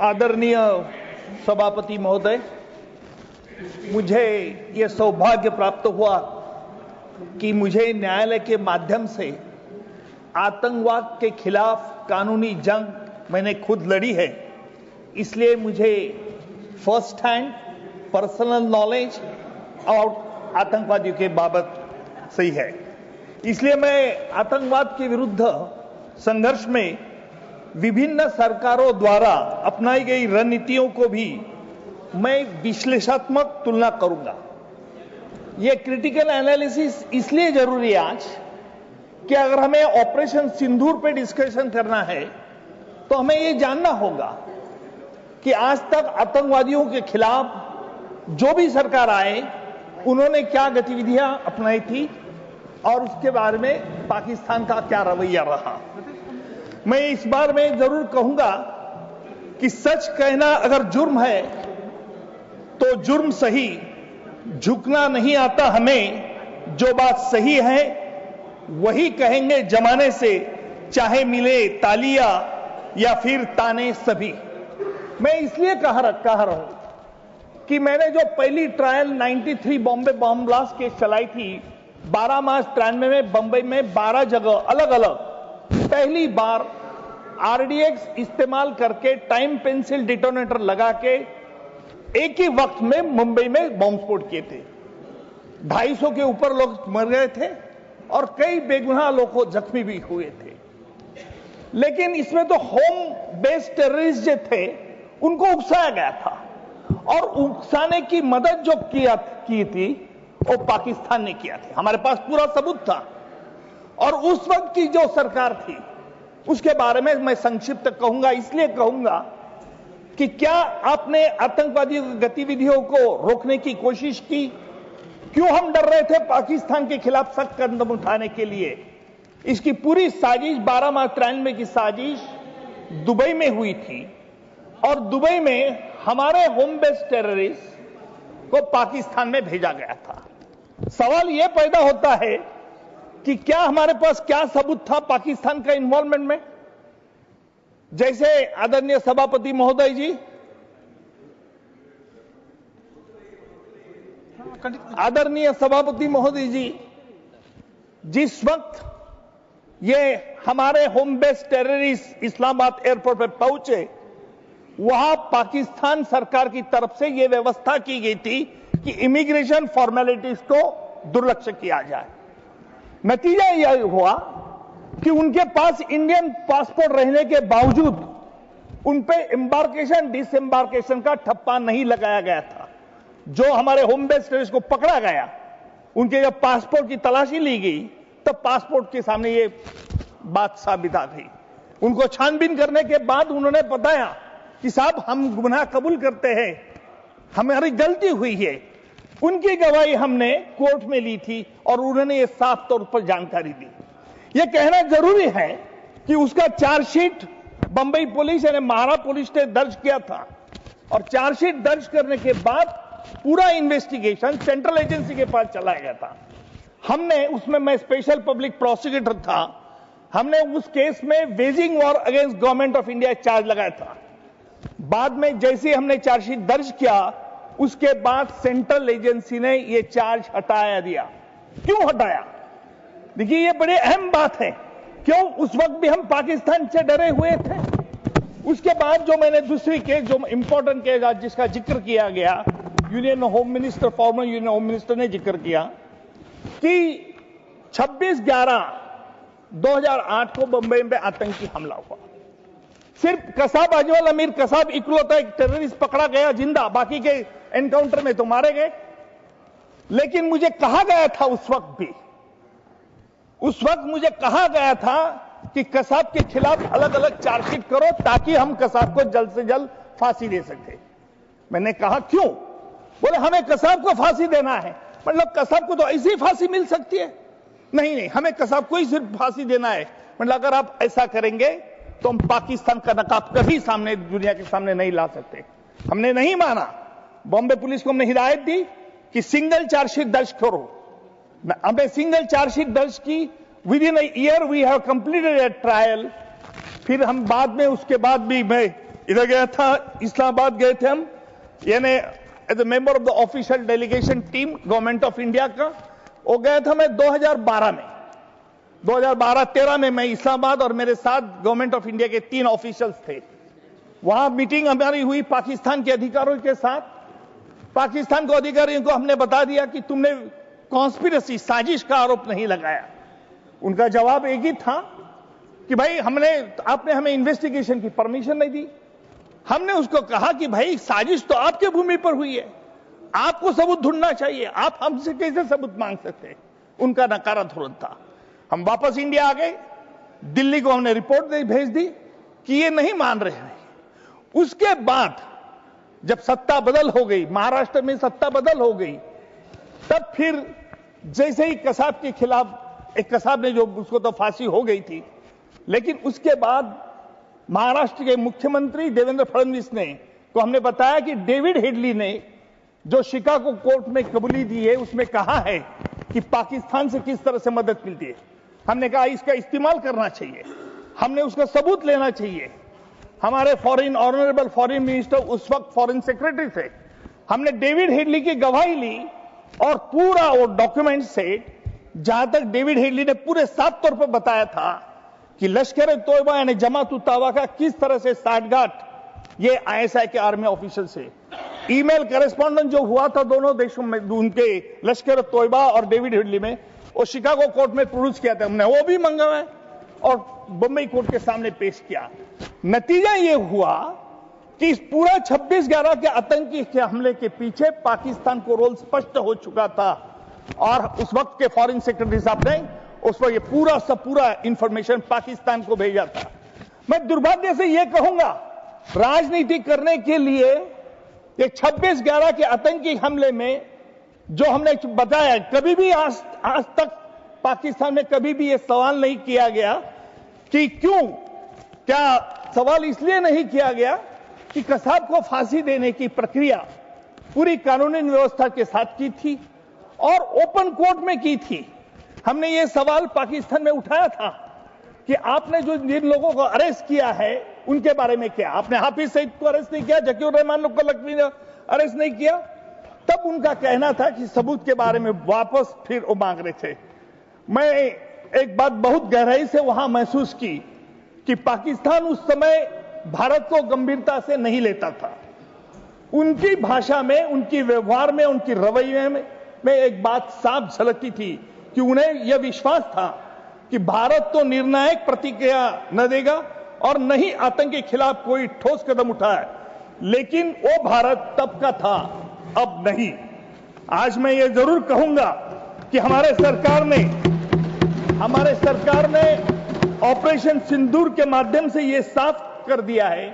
आदरणीय सभापति महोदय, मुझे ये सौभाग्य प्राप्त हुआ कि मुझे न्यायालय के माध्यम से आतंकवाद के खिलाफ कानूनी जंग मैंने खुद लड़ी है, इसलिए मुझे फर्स्ट हैंड पर्सनल नॉलेज और आतंकवादियों के बाबत सही है। इसलिए मैं आतंकवाद के विरुद्ध संघर्ष में विभिन्न सरकारों द्वारा अपनाई गई रणनीतियों को भी मैं विश्लेषणात्मक तुलना करूंगा। यह क्रिटिकल एनालिसिस इसलिए जरूरी है आज कि अगर हमें ऑपरेशन सिंदूर पे डिस्कशन करना है तो हमें यह जानना होगा कि आज तक आतंकवादियों के खिलाफ जो भी सरकार आए उन्होंने क्या गतिविधियां अपनाई थी और उसके बारे में पाकिस्तान का क्या रवैया रहा। मैं इस बार में जरूर कहूंगा कि सच कहना अगर जुर्म है तो जुर्म सही, झुकना नहीं आता हमें, जो बात सही है वही कहेंगे जमाने से, चाहे मिले तालियां या फिर ताने सभी। मैं इसलिए कह रहा हूं कि मैंने जो पहली trial 93 Bombay bomb blast case चलाई थी 12 मार्च 93 में बंबई में 12 जगह अलग अलग पहली बार आरडीएक्स इस्तेमाल करके टाइम पेंसिल डिटोनेटर लगा के एक ही वक्त में मुंबई में बॉम्ब स्फोट किए थे। 250 के ऊपर लोग मर गए थे और कई बेगुनाह लोग जख्मी भी हुए थे। लेकिन इसमें तो होम बेस्ड टेररिस्ट जो थे उनको उकसाया गया था और उकसाने की मदद जो की थी वो पाकिस्तान ने किया था। हमारे पास पूरा सबूत था और उस वक्त की जो सरकार थी उसके बारे में मैं संक्षिप्त कहूंगा। इसलिए कहूंगा कि क्या आपने आतंकवादी गतिविधियों को रोकने की कोशिश की? क्यों हम डर रहे थे पाकिस्तान के खिलाफ सख्त कदम उठाने के लिए? इसकी पूरी साजिश 12 मार्च 93 की साजिश दुबई में हुई थी और दुबई में हमारे होम बेस्ड टेररिस्ट को पाकिस्तान में भेजा गया था। सवाल यह पैदा होता है कि क्या हमारे पास क्या सबूत था पाकिस्तान का इन्वॉल्वमेंट में? जैसे आदरणीय सभापति महोदय जी, आदरणीय सभापति महोदय जी, जिस वक्त ये हमारे home based terrorist Islamabad airport पर पहुंचे वहां पाकिस्तान सरकार की तरफ से यह व्यवस्था की गई थी कि इमिग्रेशन फॉर्मेलिटीज को दुर्लक्ष्य किया जाए। नतीजा यह हुआ कि उनके पास इंडियन पासपोर्ट रहने के बावजूद उन पे एम्बार्केशन डिसएम्बार्केशन का ठप्पा नहीं लगाया गया था। जो हमारे होम बेस्ड टेररिस्ट को पकड़ा गया उनके जब पासपोर्ट की तलाशी ली गई तब पासपोर्ट के सामने ये बात साबित आ गई। उनको छानबीन करने के बाद उन्होंने बताया कि साहब हम गुनाह कबूल करते हैं, हमारी गलती हुई है। उनकी गवाही हमने कोर्ट में ली थी और उन्होंने ये साफ तौर पर जानकारी दी। यह कहना जरूरी है कि उसका चार्जशीट बंबई पुलिस यानी महारा पुलिस ने दर्ज किया था और चार्जशीट दर्ज करने के बाद पूरा इन्वेस्टिगेशन सेंट्रल एजेंसी के पास चलाया गया था। हमने उसमें, मैं स्पेशल पब्लिक प्रोसिक्यूटर था, हमने उस केस में waging war against government of India charge लगाया था। बाद में जैसे हमने चार्जशीट दर्ज किया उसके बाद सेंट्रल एजेंसी ने यह चार्ज हटाया दिया। क्यों हटाया? देखिए ये बड़ी अहम बात है। क्यों? उस वक्त भी हम पाकिस्तान से डरे हुए थे। उसके बाद जो मैंने दूसरी केस जो इंपॉर्टेंट केस जिसका जिक्र किया गया, union home minister, farmer union home minister ने जिक्र किया कि 26/11/2008 को बंबई में आतंकी हमला हुआ। सिर्फ कसाब अजमल अमीर कसाब इकलौता एक टेररिस्ट पकड़ा गया जिंदा, बाकी के एनकाउंटर में तो मारे गए। लेकिन मुझे कहा गया था उस वक्त मुझे कहा गया था कि कसाब के खिलाफ अलग अलग चार्जशीट करो ताकि हम कसाब को जल्द से जल्द फांसी दे सके। मैंने कहा क्यों? बोले हमें कसाब को फांसी देना है। मतलब कसाब को तो ऐसी फांसी मिल सकती है? नहीं, हमें कसाब को ही सिर्फ फांसी देना है। मतलब अगर आप ऐसा करेंगे तो हम पाकिस्तान का नकाब कभी सामने दुनिया के सामने नहीं ला सकते। हमने नहीं माना। बॉम्बे पुलिस को हमने हिदायत दी कि सिंगल चार्जशीट दर्ज करो। हमने सिंगल चार्जशीट दर्ज की। Within a year we have completed a trial. फिर हम बाद में उसके बाद भी मैं इधर गया था, इस्लामाबाद गए थे हम, यानी as a member of the official delegation team government of India का। वो गया था मैं 2012 में, 2012-13 में मैं इस्लामाबाद, और मेरे साथ गवर्नमेंट ऑफ इंडिया के 3 ऑफिशियल्स थे। वहां मीटिंग हमारी हुई पाकिस्तान के अधिकारियों के साथ। पाकिस्तान को अधिकारियों को हमने बता दिया कि तुमने कॉन्स्पिरेसी, साजिश का आरोप नहीं लगाया। उनका जवाब एक ही था कि भाई आपने हमें इन्वेस्टिगेशन की परमिशन नहीं दी। हमने उसको कहा कि भाई साजिश तो आपके भूमि पर हुई है, आपको सबूत ढूंढना चाहिए, आप हमसे कैसे सबूत मांग सकते हैं। उनका नकारा धोरण था। हम वापस इंडिया आ गए, दिल्ली को हमने रिपोर्ट भेज दी कि ये नहीं मान रहे हैं। उसके बाद जब सत्ता बदल हो गई, महाराष्ट्र में सत्ता बदल हो गई, तब फिर जैसे ही कसाब के खिलाफ, एक कसाब ने जो, उसको तो फांसी हो गई थी, लेकिन उसके बाद महाराष्ट्र के मुख्यमंत्री देवेंद्र फडणवीस ने को हमने बताया कि डेविड हेडली ने जो शिकागो कोर्ट में कबूली दी है, उसमें कहा है कि पाकिस्तान से किस तरह से मदद मिलती है। हमने कहा इसका इस्तेमाल करना चाहिए, हमने उसका सबूत लेना चाहिए। हमारे ऑनरेबल फॉरेन मिनिस्टर उस वक्त फॉरेन सेक्रेटरी थे, हमने डेविड हेडली की गवाही ली और पूरा वो डॉक्यूमेंट से, जहां तक डेविड हेडली ने पूरे साफ तौर पर बताया था कि लश्कर तोयबा यानी जमात उत दावा का किस तरह से साठगांठ ये आईएसआई के आर्मी ऑफिसर से, ईमेल करेस्पॉन्डेंट जो हुआ था दोनों देशों में, उनके लश्कर तोयबा और डेविड हेडली में, वो शिकागो कोर्ट में प्रोड्यूस किया था हमने, वो भी मंगवाया और बंबई कोर्ट के सामने पेश किया। नतीजा ये हुआ कि इस पूरा 26/11 के आतंकी के हमले के पीछे पाकिस्तान को रोल स्पष्ट हो चुका था, और उस वक्त के फॉरेन सेक्रेटरी साहब ने उस पर ये पूरा इंफॉर्मेशन पाकिस्तान को भेजा था। मैं दुर्भाग्य से ये कहूंगा, राजनीति करने के लिए ये 26/11 के आतंकी हमले में जो हमने बताया, कभी भी आज तक पाकिस्तान में कभी भी ये सवाल नहीं किया गया कि क्यों, क्या सवाल इसलिए नहीं किया गया कि कसाब को फांसी देने की प्रक्रिया पूरी कानूनी व्यवस्था के साथ की थी और ओपन कोर्ट में की थी। हमने ये सवाल पाकिस्तान में उठाया था कि आपने जो जिन लोगों को अरेस्ट किया है उनके बारे में क्या, आपने हाफिज सईद को अरेस्ट नहीं किया, जकीउर रहमान को लखवी ने अरेस्ट नहीं किया। तब उनका कहना था कि सबूत के बारे में वापस फिर वो मांग रहे थे। मैं एक बात बहुत गहराई से वहां महसूस की कि पाकिस्तान उस समय भारत को गंभीरता से नहीं लेता था। उनकी भाषा में, उनकी व्यवहार में, उनकी रवैये में एक बात साफ झलकती थी कि उन्हें यह विश्वास था कि भारत तो निर्णायक प्रतिक्रिया न देगा और न ही आतंक के खिलाफ कोई ठोस कदम उठाए, लेकिन वो भारत तब का था, अब नहीं। आज मैं ये जरूर कहूंगा कि हमारे सरकार ने ऑपरेशन सिंदूर के माध्यम से ये साफ कर दिया है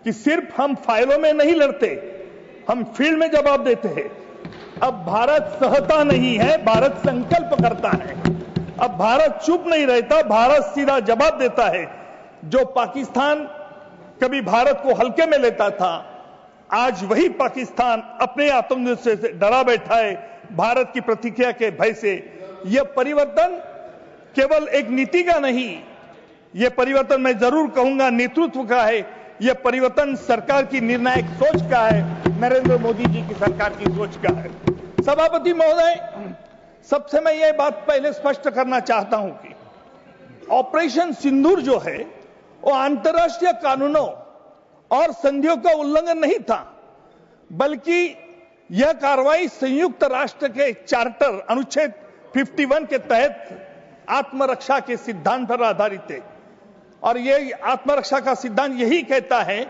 कि सिर्फ हम फाइलों में नहीं लड़ते, हम फील्ड में जवाब देते हैं। अब भारत सहता नहीं है, भारत संकल्प करता है। अब भारत चुप नहीं रहता, भारत सीधा जवाब देता है। जो पाकिस्तान कभी भारत को हल्के में लेता था, आज वही पाकिस्तान अपने आतंक से डरा बैठा है, भारत की प्रतिक्रिया के भय से। यह परिवर्तन केवल एक नीति का नहीं, यह परिवर्तन मैं जरूर कहूंगा नेतृत्व का है। यह परिवर्तन सरकार की निर्णायक सोच का है, नरेंद्र मोदी जी की सरकार की सोच का है। सभापति महोदय, सबसे मैं यह बात पहले स्पष्ट करना चाहता हूं कि ऑपरेशन सिंदूर जो है वो अंतर्राष्ट्रीय कानूनों और संधियों का उल्लंघन नहीं था, बल्कि यह कार्रवाई संयुक्त राष्ट्र के चार्टर अनुच्छेद 51 के तहत आत्मरक्षा के सिद्धांत पर आधारित है। और यह आत्मरक्षा का सिद्धांत यही कहता है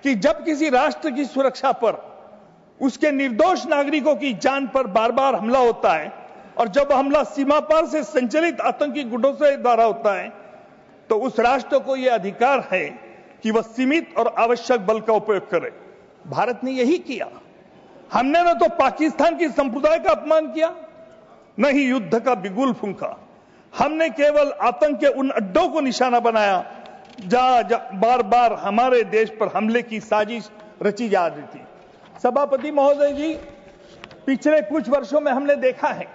कि जब किसी राष्ट्र की सुरक्षा पर, उसके निर्दोष नागरिकों की जान पर बार बार हमला होता है, और जब हमला सीमा पार से संचालित आतंकी गुटों से द्वारा होता है, तो उस राष्ट्र को यह अधिकार है कि वह सीमित और आवश्यक बल का उपयोग करे। भारत ने यही किया। हमने न तो पाकिस्तान की संप्रदाय का अपमान किया, न ही युद्ध का बिगुल फूंका। हमने केवल आतंक के उन अड्डों को निशाना बनाया जहां बार बार हमारे देश पर हमले की साजिश रची जा रही थी। सभापति महोदय जी, पिछले कुछ वर्षों में हमने देखा है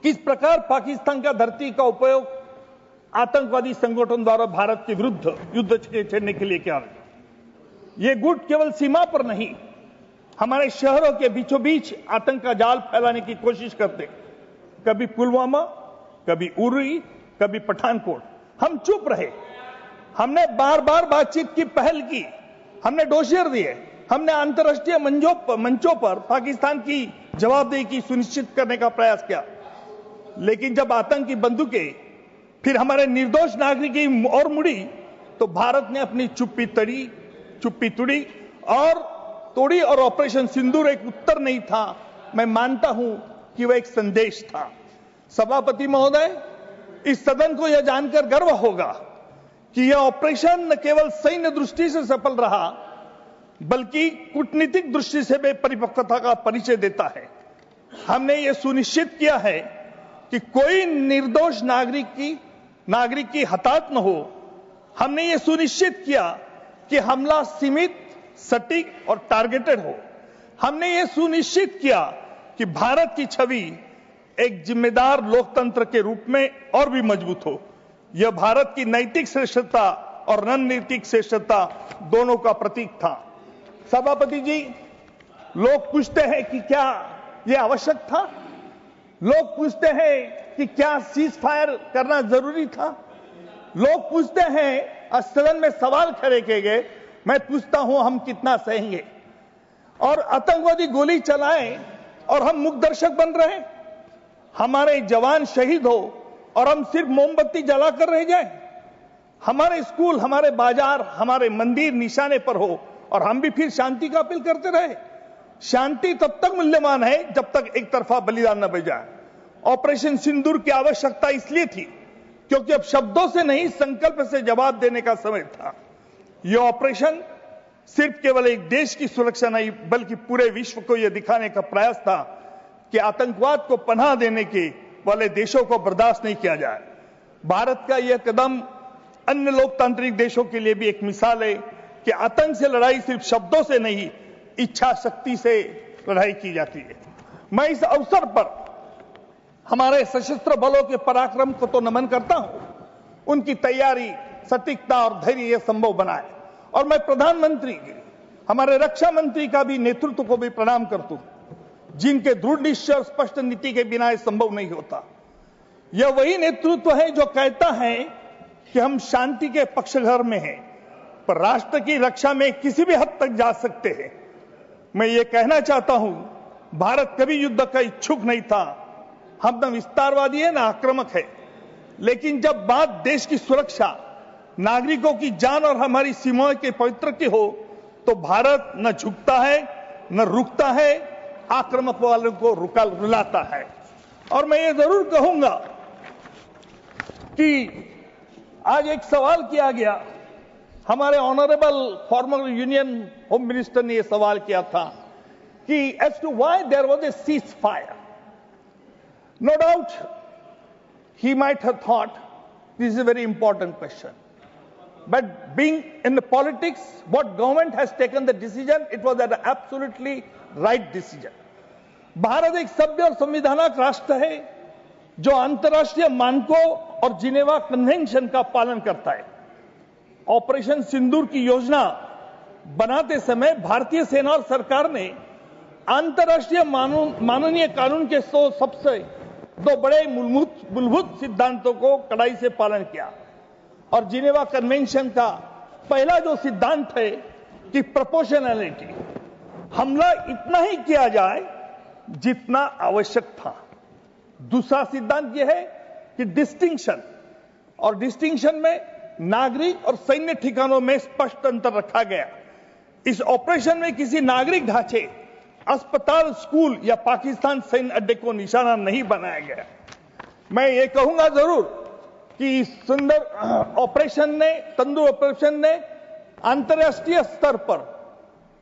किस प्रकार पाकिस्तान का धरती का उपयोग आतंकवादी संगठन द्वारा भारत के विरुद्ध युद्ध छेड़ने के लिए किया। ये गुट केवल सीमा पर नहीं, हमारे शहरों के बीचों बीच आतंक का जाल फैलाने की कोशिश करते। कभी पुलवामा, कभी उरी, कभी पठानकोट। हम चुप रहे। हमने बार बार बातचीत की पहल की, हमने डोसियर दिए, हमने अंतर्राष्ट्रीय मंचों पर पाकिस्तान की जवाबदेही की सुनिश्चित करने का प्रयास किया। लेकिन जब आतंक की बंदूकें फिर हमारे निर्दोष नागरिक की ओर मुड़ी तो भारत ने अपनी चुप्पी तोड़ी और ऑपरेशन सिंदूर एक उत्तर नहीं था, मैं मानता हूं कि वह एक संदेश था। सभापति महोदय, इस सदन को यह जानकर गर्व होगा कि यह ऑपरेशन न केवल सैन्य दृष्टि से सफल रहा, बल्कि कूटनीतिक दृष्टि से भी परिपक्वता का परिचय देता है। हमने यह सुनिश्चित किया है कि कोई निर्दोष नागरिक की हताहत न हो। हमने यह सुनिश्चित किया कि हमला सीमित, सटीक और टारगेटेड हो। हमने यह सुनिश्चित किया कि भारत की छवि एक जिम्मेदार लोकतंत्र के रूप में और भी मजबूत हो। यह भारत की नैतिक श्रेष्ठता और रणनीतिक श्रेष्ठता दोनों का प्रतीक था। सभापति जी, लोग पूछते हैं कि क्या यह आवश्यक था? लोग पूछते हैं कि क्या सीज फायर करना जरूरी था? लोग पूछते हैं, सदन में सवाल खड़े किए गए, मैं पूछता हूं हम कितना सहेंगे? और आतंकवादी गोली चलाएं और हम मुख्य दर्शक बन रहे हैं। हमारे जवान शहीद हो और हम सिर्फ मोमबत्ती जलाकर रह जाएं। हमारे स्कूल, हमारे बाजार, हमारे मंदिर निशाने पर हो और हम भी फिर शांति का अपील करते रहे। शांति तब तक मूल्यवान है जब तक एक तरफा बलिदान न बन जाए। ऑपरेशन सिंदूर की आवश्यकता इसलिए थी क्योंकि अब शब्दों से नहीं, संकल्प से जवाब देने का समय था। यह ऑपरेशन सिर्फ केवल एक देश की सुरक्षा नहीं, बल्कि पूरे विश्व को यह दिखाने का प्रयास था कि आतंकवाद को पनाह देने के वाले देशों को बर्दाश्त नहीं किया जाए। भारत का यह कदम अन्य लोकतांत्रिक देशों के लिए भी एक मिसाल है कि आतंक से लड़ाई सिर्फ शब्दों से नहीं, इच्छा शक्ति से लड़ाई की जाती है। मैं इस अवसर पर हमारे सशस्त्र बलों के पराक्रम को तो नमन करता हूं, उनकी तैयारी, सटीकता और धैर्य यह संभव बनाए। और मैं प्रधानमंत्री, हमारे रक्षा मंत्री का भी नेतृत्व को भी प्रणाम करता हूं, जिनके दृढ़ निश्चय और स्पष्ट नीति के बिना यह संभव नहीं होता। यह वही नेतृत्व है जो कहता है कि हम शांति के पक्षधर में हैं, पर राष्ट्र की रक्षा में किसी भी हद तक जा सकते हैं। मैं ये कहना चाहता हूं, भारत कभी युद्ध का इच्छुक नहीं था। हम न विस्तारवादी है, न आक्रामक है। लेकिन जब बात देश की सुरक्षा, नागरिकों की जान और हमारी सीमाओं के पवित्र की हो, तो भारत न झुकता है, न रुकता है, आक्रामक वालों को रुलाता है। और मैं ये जरूर कहूंगा कि आज एक सवाल किया गया, हमारे honourable former union home minister ने यह सवाल किया था कि as to why there was a ceasefire. No doubt he might have thought this is a very important question, but being in the politics, what government has taken the decision, it was an absolutely right decision. Bharat एक सभ्य और संविधानक राष्ट्र है जो अंतर्राष्ट्रीय मानकों और जिनेवा कन्वेंशन का पालन करता है। ऑपरेशन सिंदूर की योजना बनाते समय भारतीय सेना और सरकार ने अंतर्राष्ट्रीय मानवीय कानून के सबसे दो बड़े मूलभूत सिद्धांतों को कड़ाई से पालन किया। और जिनेवा कन्वेंशन का पहला जो सिद्धांत है कि प्रोपोर्शनैलिटी, हमला इतना ही किया जाए जितना आवश्यक था। दूसरा सिद्धांत यह है कि डिस्टिंक्शन, और डिस्टिंक्शन में नागरिक और सैन्य ठिकानों में स्पष्ट अंतर रखा गया। इस ऑपरेशन में किसी नागरिक ढांचे, अस्पताल, स्कूल या पाकिस्तान सैन्य अड्डे को निशाना नहीं बनाया गया। मैं ये कहूंगा जरूर कि इस सुंदर ऑपरेशन ने, तंदूर ऑपरेशन ने अंतर्राष्ट्रीय स्तर पर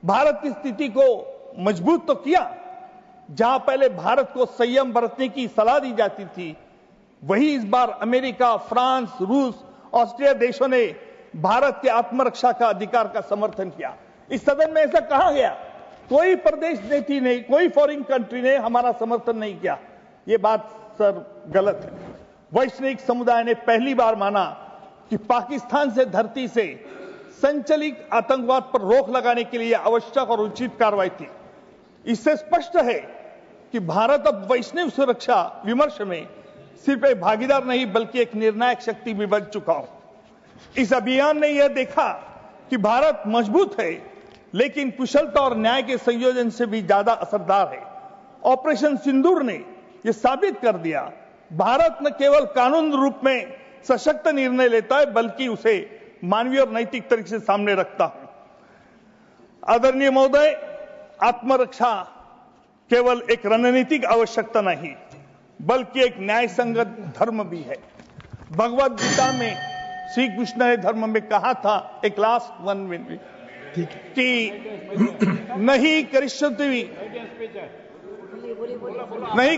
भारत की स्थिति को मजबूत तो किया। जहां पहले भारत को संयम बरतने की सलाह दी जाती थी, वही इस बार अमेरिका, फ्रांस, रूस, ऑस्ट्रिया देशों ने भारत के आत्मरक्षा का अधिकार का समर्थन किया। इस सदन में ऐसा कहा गया, कोई प्रदेश नीति नहीं, कोई फॉरेन कंट्री ने हमारा समर्थन नहीं किया। यह बात सर गलत है। वैश्विक समुदाय ने पहली बार माना कि पाकिस्तान से धरती से संचालित आतंकवाद पर रोक लगाने के लिए आवश्यक और उचित कार्रवाई थी। इससे स्पष्ट है कि भारत अब वैश्विक सुरक्षा विमर्श में सिर्फ एक भागीदार नहीं बल्कि एक निर्णायक शक्ति भी बन चुका हो। इस अभियान ने यह देखा कि भारत मजबूत है लेकिन कुशलता और न्याय के संयोजन से भी ज्यादा असरदार है। ऑपरेशन सिंदूर ने यह साबित कर दिया, भारत न केवल कानून रूप में सशक्त निर्णय लेता है बल्कि उसे मानवीय और नैतिक तरीके से सामने रखता है। आदरणीय महोदय, आत्मरक्षा केवल एक रणनीतिक आवश्यकता नहीं बल्कि एक न्याय संगत धर्म भी है। भगवद गीता में श्री कृष्ण ने धर्म में कहा था, एक लास्ट 1 मिनट, कि नहीं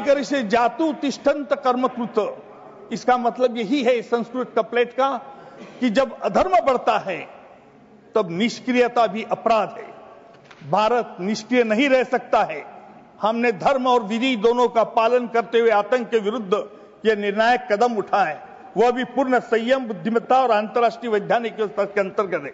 करिष्ये जातु तिष्ठन्त कर्मकृत। इसका मतलब यही है संस्कृत कपलेट का कि जब अधर्म बढ़ता है तब निष्क्रियता भी अपराध है। भारत निष्क्रिय नहीं रह सकता है। हमने धर्म और विधि दोनों का पालन करते हुए आतंक के विरुद्ध यह निर्णायक कदम उठाए, वह भी पूर्ण संयम, बुद्धिमत्ता और अंतर्राष्ट्रीय वैज्ञानिक स्तर के अंतर्गत है।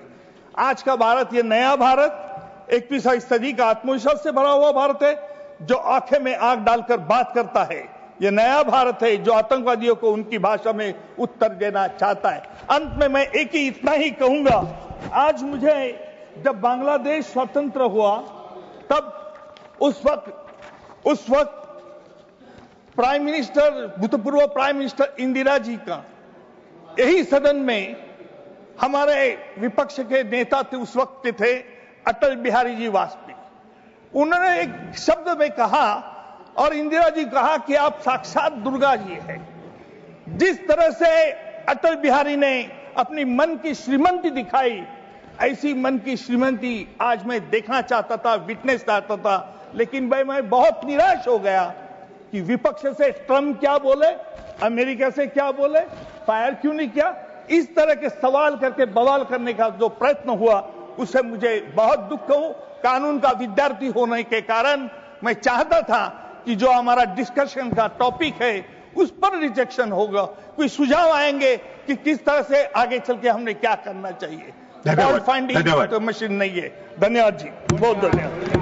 आज का भारत, यह नया भारत, 21वीं सदी का आत्मविश्वास से भरा हुआ भारत है जो आंखें में आंख डालकर बात करता है। यह नया भारत है जो आतंकवादियों को उनकी भाषा में उत्तर देना चाहता है। अंत में मैं एक ही इतना ही कहूंगा, आज मुझे जब बांग्लादेश स्वतंत्र हुआ तब उस वक्त प्राइम मिनिस्टर, भूतपूर्व प्राइम मिनिस्टर इंदिरा जी का यही सदन में हमारे विपक्ष के नेता थे, उस वक्त के थे अटल बिहारी जी वाजपेयी। उन्होंने एक शब्द में कहा और इंदिरा जी कहा कि आप साक्षात दुर्गा जी हैं। जिस तरह से अटल बिहारी ने अपनी मन की श्रीमंती दिखाई, ऐसी मन की श्रीमंती आज मैं देखना चाहता था, विटनेस चाहता था, लेकिन मैं बहुत निराश हो गया कि विपक्ष से ट्रम्प क्या बोले, अमेरिका से क्या बोले, फायर क्यों नहीं किया, इस तरह के सवाल करके बवाल करने का जो प्रयत्न हुआ उससे मुझे बहुत दुख हूं। कानून का विद्यार्थी होने के कारण मैं चाहता था कि जो हमारा डिस्कशन का टॉपिक है उस पर रिजेक्शन होगा, कोई सुझाव आएंगे कि किस तरह से आगे चल के हमने क्या करना चाहिए। धन्यवाद। मशीन नहीं है। धन्यवाद जी, बहुत धन्यवाद।